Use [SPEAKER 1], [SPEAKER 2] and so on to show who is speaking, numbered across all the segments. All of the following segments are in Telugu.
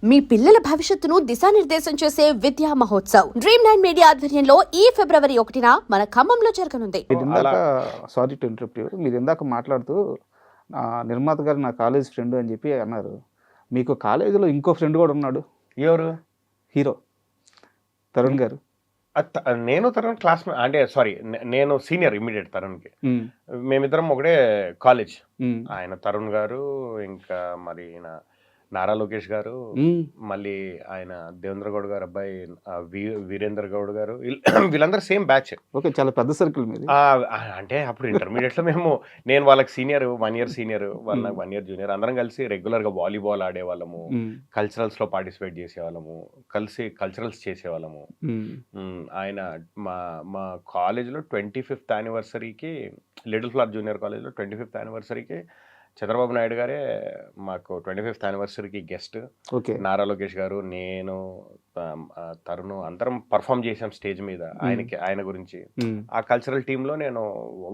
[SPEAKER 1] మీ పిల్లల భవిష్యత్తును దిశానిర్దేశం చేసే విద్యా మహోత్సవ్ Dream9 మీడియా ఆధ్వర్యంలో ఈ ఫిబ్రవరి 1న మన ఖమ్మంలో జరగనుంది.
[SPEAKER 2] Sorry to interrupt you. మీరు ఇందాక మాట్లాడుతూ నిర్మాత గారు నా కాలేజ్ ఫ్రెండ్ అని చెప్పి అన్నారు. మీకు కాలేజీలో ఇంకో ఫ్రెండ్ కూడా ఉన్నాడు.
[SPEAKER 3] ఎవరు?
[SPEAKER 2] హీరో తరుణ్ గారు.
[SPEAKER 3] నేను తరుణ్ క్లాస్మేట్, అంటే సారీ నేను సీనియర్ ఇమ్మీడియట్ తరుణ్కి. మేమిద్దరం ఒకటే కాలేజ్. ఆయన తరుణ్ గారు, ఇంకా మరి నారా లోకేష్ గారు, మళ్ళీ ఆయన దేవేంద్ర గౌడ్ గారు అబ్బాయి వీరేంద్ర గౌడ్ గారు, వీళ్ళందరూ సేమ్ బ్యాచ్.
[SPEAKER 2] ఓకే, చాలా పెద్ద సర్కిల్ మీది.
[SPEAKER 3] అంటే అప్పుడు ఇంటర్మీడియట్ లో నేను వాళ్ళకి సీనియర్, 1 year సీనియర్, వాళ్ళు నాకు 1 year జూనియర్. అందరం కలిసి రెగ్యులర్ గా వాలీబాల్ ఆడేవాళ్ళము, కల్చరల్స్ లో పార్టిసిపేట్ చేసేవాళ్ళము, కలిసి కల్చరల్స్ చేసేవాళ్ళము. ఆయన మా కాలేజ్లో 25th యానివర్సరీకి, లిటిల్ ఫ్లవర్ జూనియర్ కాలేజ్లో 25th యానివర్సరీకి చంద్రబాబు నాయుడు గారే మాకు 25th యానివర్సరీకి గెస్ట్. నారా లోకేష్ గారు, నేను, తరుణ్ అందరం పర్ఫామ్ చేసాం స్టేజ్ మీద ఆయన గురించి. ఆ కల్చరల్ టీమ్ లో నేను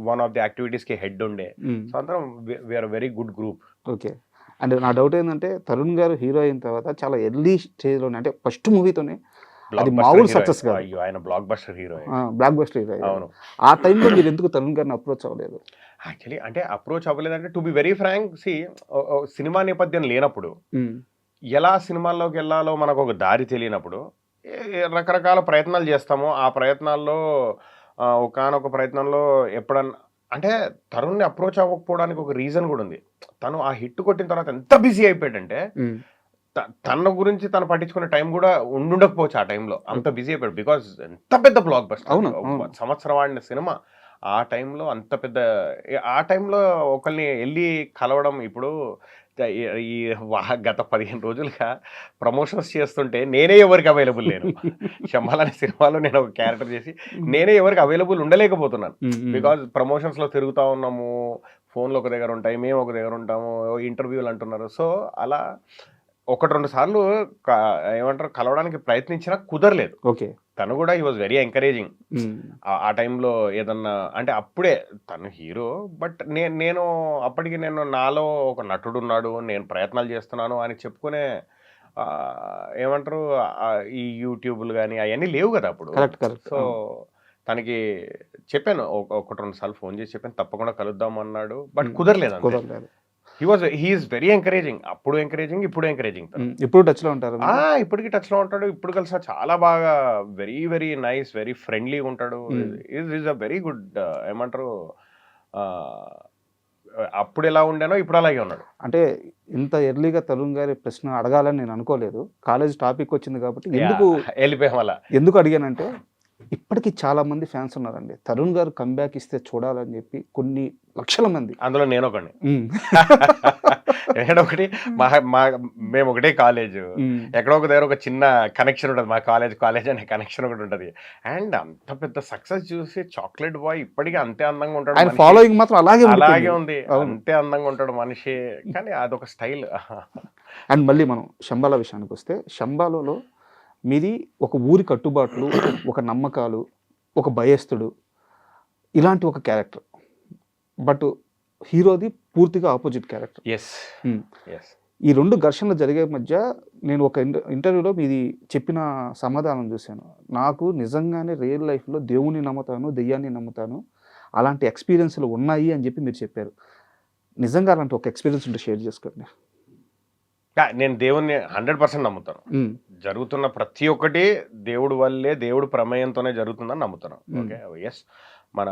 [SPEAKER 3] వన్ ఆఫ్ ది యాక్టివిటీస్ కి హెడ్ ఉండే. సో అందరం we are very good group.
[SPEAKER 2] Okay. And నా డౌట్ ఏంటంటే తరుణ్ గారు హీరో అయిన తర్వాత చాలా ఎర్లీ స్టేజ్ లోనే, అంటే ఫస్ట్ మూవీతోనే అది మామూలు సక్సెస్ కాదు.
[SPEAKER 3] ఆయన బ్లాక్ బస్టర్ హీరో.
[SPEAKER 2] అవును. ఆ టైంలో మీరు ఎందుకు తరుణ్ గారిని అప్రోచ్ అవ్వలేదు?
[SPEAKER 3] యాక్చువల్లీ అంటే అప్రోచ్ అవ్వలేదంటే, to be very frank, cinema నేపథ్యం లేనప్పుడు, ఎలా సినిమాల్లోకి వెళ్ళాలో మనకు ఒక దారి తెలియనప్పుడు రకరకాల ప్రయత్నాలు చేస్తాము. ఆ ప్రయత్నాల్లో ఒకానొక ప్రయత్నంలో ఎప్పుడన్నా, అంటే తరుణ్ని అప్రోచ్ అవ్వకపోవడానికి ఒక రీజన్ కూడా ఉంది. తను ఆ హిట్ కొట్టిన తర్వాత ఎంత బిజీ అయిపోయాడంటే, తన గురించి తను పట్టించుకునే టైం కూడా ఉండకపోవచ్చు. ఆ టైంలో అంత బిజీ అయిపోయాడు. బికాజ్ ఎంత పెద్ద బ్లాక్ బస్టర్, సంవత్సరం ఆడిన సినిమా. ఆ టైంలో అంత పెద్ద, ఆ టైంలో ఒకరిని వెళ్ళి కలవడం, ఇప్పుడు ఈ గత 15 రోజులుగా ప్రమోషన్స్ చేస్తుంటే నేనే ఎవరికి అవైలబుల్ లేను. శంబాల్ అనే సినిమాలో నేను ఒక క్యారెక్టర్ చేసి నేనే ఎవరికి అవైలబుల్ ఉండలేకపోతున్నాను. బికాజ్ ప్రమోషన్స్లో తిరుగుతూ ఉన్నాము, ఫోన్లు ఒక దగ్గర ఉంటాయి, మేము ఒక దగ్గర ఉంటాము, ఇంటర్వ్యూలు అంటున్నారు. సో అలా 1-2 సార్లు ఏమంటారు కలవడానికి ప్రయత్నించినా కుదరలేదు.
[SPEAKER 2] ఓకే.
[SPEAKER 3] తను కూడా హీ వాజ్ వెరీ ఎంకరేజింగ్. ఆ టైంలో ఏదన్నా అంటే, అప్పుడే తను హీరో, బట్ నేను అప్పటికి నాలో ఒక నటుడు ఉన్నాడు, నేను ప్రయత్నాలు చేస్తున్నాను అని చెప్పుకునే ఏమంటారు ఈ యూట్యూబ్లు కానీ అవన్నీ లేవు కదా అప్పుడు. సో తనకి చెప్పాను, 1-2 సార్లు ఫోన్ చేసి చెప్పాను, తప్పకుండా కలుద్దాం అన్నాడు. బట్ కుదరలేదు. He's very encouraging. అప్పుడు ఎంకరేజింగ్, ఇప్పుడు ఎంకరేజింగ్.
[SPEAKER 2] ఇప్పుడు టచ్ లో ఉంటారు?
[SPEAKER 3] ఇప్పటికి టచ్ లో ఉంటాడు. ఇప్పుడు కలిసి చాలా బాగా very very nice, very friendly ఉంటాడు. ఈజ్ అ వెరీ గుడ్, ఏమంటారు అప్పుడు ఎలా ఉండేనో ఇప్పుడు అలాగే ఉన్నాడు.
[SPEAKER 2] అంటే ఇంత ఎర్లీగా తరుణ్ గారి ప్రశ్న అడగాలని నేను అనుకోలేదు. కాలేజ్ టాపిక్ వచ్చింది కాబట్టి
[SPEAKER 3] వెళ్ళిపోయాం. అలా ఎందుకు
[SPEAKER 2] అడిగానంటే, ఇప్పటికీ చాలా మంది ఫ్యాన్స్ ఉన్నారండి, తరుణ్ గారు కంబ్యాక్ ఇస్తే చూడాలని చెప్పి, కొన్ని లక్షల మంది.
[SPEAKER 3] అందులో నేను ఒకటి. మేము ఒకటే కాలేజ్, ఎక్కడో ఒక దగ్గర ఒక చిన్న కనెక్షన్ ఉంటుంది. మా కాలేజ్ అనే కనెక్షన్ ఒకటి ఉంటుంది. అండ్ అంత పెద్ద సక్సెస్ చూసి చాక్లెట్ బాయ్ ఇప్పటికీ అంతే అందంగా ఉంటాడు.
[SPEAKER 2] ఫాలోయింగ్ మాత్రం
[SPEAKER 3] అలాగే ఉంది. అంతే అందంగా ఉంటాడు మనిషి. కానీ అదొక స్టైల్.
[SPEAKER 2] అండ్ మళ్ళీ మనం శంబాల విషయానికి వస్తే, శంబాలలో మీది ఒక ఊరి కట్టుబాట్లు, ఒక నమ్మకాలు, ఒక భయస్థుడు, ఇలాంటి ఒక క్యారెక్టర్. బట్ హీరోది పూర్తిగా ఆపోజిట్ క్యారెక్టర్. ఈ 2 ఘర్షణలు జరిగే మధ్య నేను ఒక ఇంటర్వ్యూలో మీది చెప్పిన సమాధానం చూశాను. నాకు నిజంగానే రియల్ లైఫ్లో దేవుని నమ్ముతాను, దెయ్యాన్ని నమ్ముతాను, అలాంటి ఎక్స్పీరియన్స్లు ఉన్నాయి అని చెప్పి మీరు చెప్పారు. నిజంగా అలాంటి ఒక ఎక్స్పీరియన్స్ ఉంటే షేర్ చేసుకోండి.
[SPEAKER 3] నేను దేవుణ్ణి 100% నమ్ముతాను. జరుగుతున్న ప్రతి ఒక్కటి దేవుడు వల్లే, దేవుడు ప్రమేయంతోనే జరుగుతుందని నమ్ముతాను. ఓకే, ఎస్, మన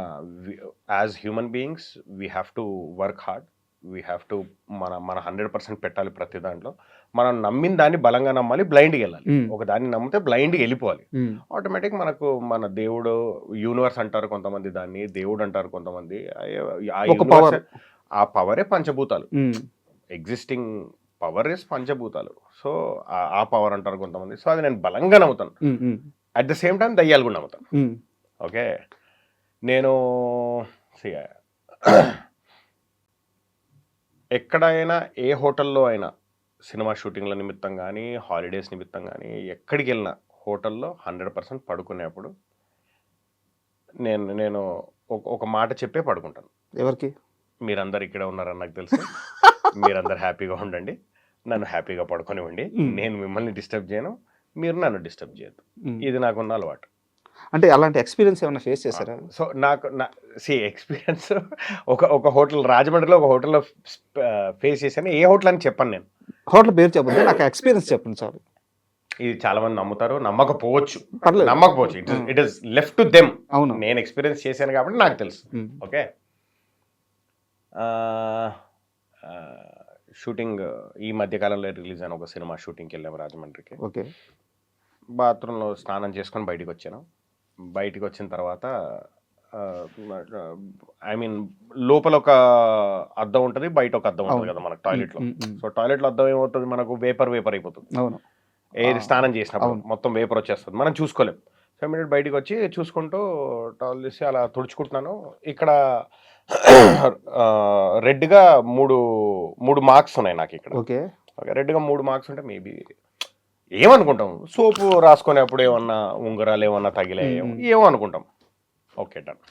[SPEAKER 3] as human beings we have to work hard. We have to మన 100% పెట్టాలి ప్రతి దాంట్లో. మనం నమ్మిన దాన్ని బలంగా నమ్మాలి, బ్లైండ్గా వెళ్ళాలి. ఒక దాన్ని నమ్మితే బ్లైండ్గా వెళ్ళిపోవాలి. ఆటోమేటిక్ మనకు మన దేవుడు, యూనివర్స్ అంటారు కొంతమంది, దాన్ని దేవుడు అంటారు కొంతమంది. ఆ పవరే పంచభూతాలు. ఎగ్జిస్టింగ్ పవర్ ఇస్ పంచభూతాలు. సో ఆ పవర్ అంటారు కొంతమంది. సో అది నేను బలంగా నమ్ముతాను. అట్ ద సేమ్ టైం దయ్యాలు కూడా నమ్ముతాను. ఓకే, నేను ఎక్కడైనా ఏ హోటల్లో అయినా సినిమా షూటింగ్ల నిమిత్తం కానీ, హాలిడేస్ నిమిత్తం కానీ, ఎక్కడికి వెళ్ళినా హోటల్లో 100% పడుకునేప్పుడు నేను ఒక మాట చెప్పే పడుకుంటాను.
[SPEAKER 2] ఎవరికి?
[SPEAKER 3] మీరందరు ఇక్కడ ఉన్నారని నాకు తెలుసు. మీరందరు హ్యాపీగా ఉండండి, నన్ను హ్యాపీగా పడుకోనివ్వండి, నేను మిమ్మల్ని డిస్టర్బ్ చేయను, మీరు నన్ను డిస్టర్బ్ చేయొద్దు.
[SPEAKER 2] మ్.
[SPEAKER 3] ఇది నాకున్న అలవాటు.
[SPEAKER 2] అంటే అలాంటి ఎక్స్పీరియన్స్ ఏమైనా ఫేస్ చేశారా?
[SPEAKER 3] సో నాకు ఎక్స్పీరియన్స్ ఒక హోటల్ రాజమండ్రిలో ఒక హోటల్లో ఫేస్ చేశాను. ఏ హోటల్ అని చెప్పను నేను.
[SPEAKER 2] హోటల్ పేరు చెప్పండి, నాకు ఎక్స్పీరియన్స్ చెప్పండి చాలు.
[SPEAKER 3] ఇది చాలా మంది నమ్ముతారు, నమ్మకపోవచ్చు.
[SPEAKER 2] పర్లేదు.
[SPEAKER 3] నమ్మకపోవచ్చు, it is left to them.
[SPEAKER 2] అవును.
[SPEAKER 3] నేను ఎక్స్పీరియన్స్ చేశాను కాబట్టి నాకు తెలుసు. ఓకే, షూటింగ్ ఈ మధ్యకాలంలో రిలీజ్ అయిన ఒక సినిమా షూటింగ్కి వెళ్ళాము రాజమండ్రికి.
[SPEAKER 2] ఓకే.
[SPEAKER 3] బాత్రూంలో స్నానం చేసుకొని బయటికి వచ్చాను. బయటికి వచ్చిన తర్వాత ఐ మీన్ లోపల ఒక అద్దం ఉంటుంది, బయట ఒక అద్దం ఉంటుంది కదా మనకు టాయిలెట్లో. సో టాయిలెట్లో అద్దం ఏమవుతుంది, మనకు వేపర్ అయిపోతుంది.
[SPEAKER 2] అవును.
[SPEAKER 3] ఏది స్నానం చేసినప్పుడు మొత్తం వేపర్ వచ్చేస్తుంది, మనం చూసుకోలేం. సో ఇమీడియట్ బయటికి వచ్చి చూసుకుంటూ టవల్ తీసి అలా తుడుచుకుంటున్నాను. ఇక్కడ రెడ్గా మూడు మార్క్స్ ఉన్నాయి నాకు ఇక్కడ.
[SPEAKER 2] ఓకే.
[SPEAKER 3] ఓకే, రెడ్గా 3 మార్క్స్ ఉంటే మేబీ ఏమనుకుంటాం, సోపు రాసుకునేప్పుడు ఏమన్నా ఉంగరాలు ఏమన్నా తగిలాయేమో ఏమో అనుకుంటాం. ఓకే డన్,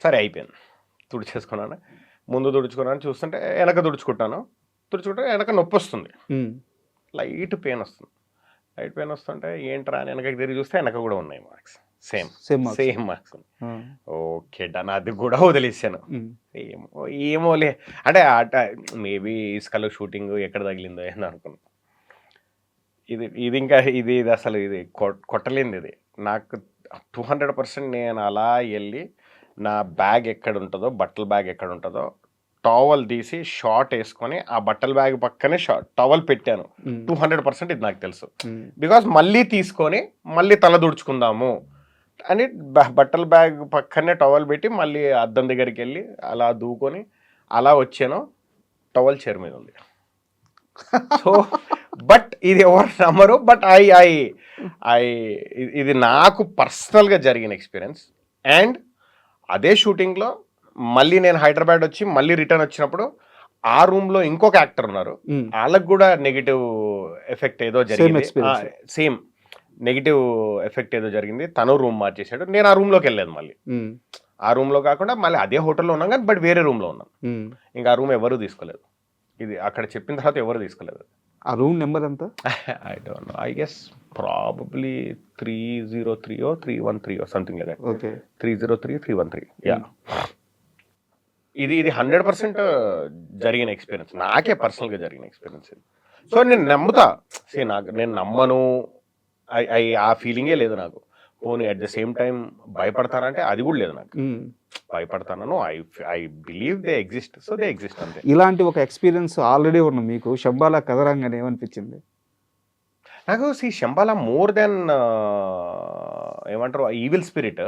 [SPEAKER 3] సరే అయిపోయింది. తుడిచేసుకున్నాను, ముందు తుడుచుకున్నాను, చూస్తుంటే వెనక తుడుచుకుంటాను. తుడుచుకుంటే వెనక నొప్పి వస్తుంది, లైట్ పెయిన్ వస్తుంది. లైట్ పెయిన్ వస్తుంటే ఏంట్రా అని వెనకకి తిరిగి చూస్తే వెనక కూడా ఉన్నాయి marks, same marks. Okay done, అది కూడా వదిలేసాను. ఏమోలే అంటే మేబీ ఇసుకలో షూటింగ్ ఎక్కడ తగిలిందో ఏందో అనుకున్నాను. ఇది అసలు ఇది కొట్టలేంది. ఇది నాకు 200% నేను అలా వెళ్ళి నా బ్యాగ్ ఎక్కడ ఉంటుందో, బట్టల బ్యాగ్ ఎక్కడ ఉంటుందో టవల్ తీసి షార్ట్ వేసుకొని ఆ బట్టల బ్యాగ్ పక్కనే టవల్ పెట్టాను. 200% ఇది నాకు తెలుసు. బికాస్ మళ్ళీ తీసుకొని మళ్ళీ తల దుడుచుకుందాము అని బట్టల బ్యాగ్ పక్కనే టవల్ పెట్టి మళ్ళీ అద్దం దగ్గరికి వెళ్ళి అలా దూకొని అలా వచ్చాను. టవల్ చైర్ మీద ఉంది. సో బట్ ఇది ఎవరు నమ్మరు, బట్ ఇది నాకు పర్సనల్గా జరిగిన ఎక్స్పీరియన్స్. అండ్ అదే షూటింగ్లో మళ్ళీ నేను హైదరాబాద్ వచ్చి మళ్ళీ రిటర్న్ వచ్చినప్పుడు ఆ రూమ్లో ఇంకొక యాక్టర్ ఉన్నారు, వాళ్ళకు కూడా నెగిటివ్ ఎఫెక్ట్ ఏదో జరిగింది. సేమ్ నెగిటివ్ ఎఫెక్ట్ ఏదో జరిగింది. తను రూమ్ మార్చేసాడు, నేను ఆ రూమ్లోకి వెళ్ళలేదు. మళ్ళీ ఆ రూమ్లో కాకుండా మళ్ళీ అదే హోటల్లో ఉన్నాం కానీ బట్ వేరే రూమ్లో ఉన్నాను. ఇంకా ఆ రూమ్ ఎవరు తీసుకోలేదు. ఇది అక్కడ చెప్పిన తర్వాత ఎవరు తీసుకోలేదు.
[SPEAKER 2] ఆ రూమ్ నెంబర్ ఎంత?
[SPEAKER 3] I don't know, I guess probably 303 or 313 something like that.
[SPEAKER 2] Okay,
[SPEAKER 3] 303, 313. Yeah, ఇది 100% జరిగిన ఎక్స్పీరియన్స్, నాకే పర్సనల్గా జరిగిన ఎక్స్పీరియన్స్ ఇది. సో నేను నమ్ముతా, నేను నమ్మను, ఆ ఫీలింగే లేదు నాకు. పోనీ అట్ ద సేమ్ టైం భయపడతానంటే అది కూడా లేదు నాకు. భయపడతాను, I believe they exist, so they exist అంతే.
[SPEAKER 2] ఇలాంటి ఒక ఎక్స్పీరియన్స్ ఆల్రెడీ ఉన్న మీకు శంబాలా కథరంగానే ఏమనిపించింది?
[SPEAKER 3] నాకు శంబాలా మోర్ దెన్ ఏమంటారు ఈవిల్ స్పిరిట్.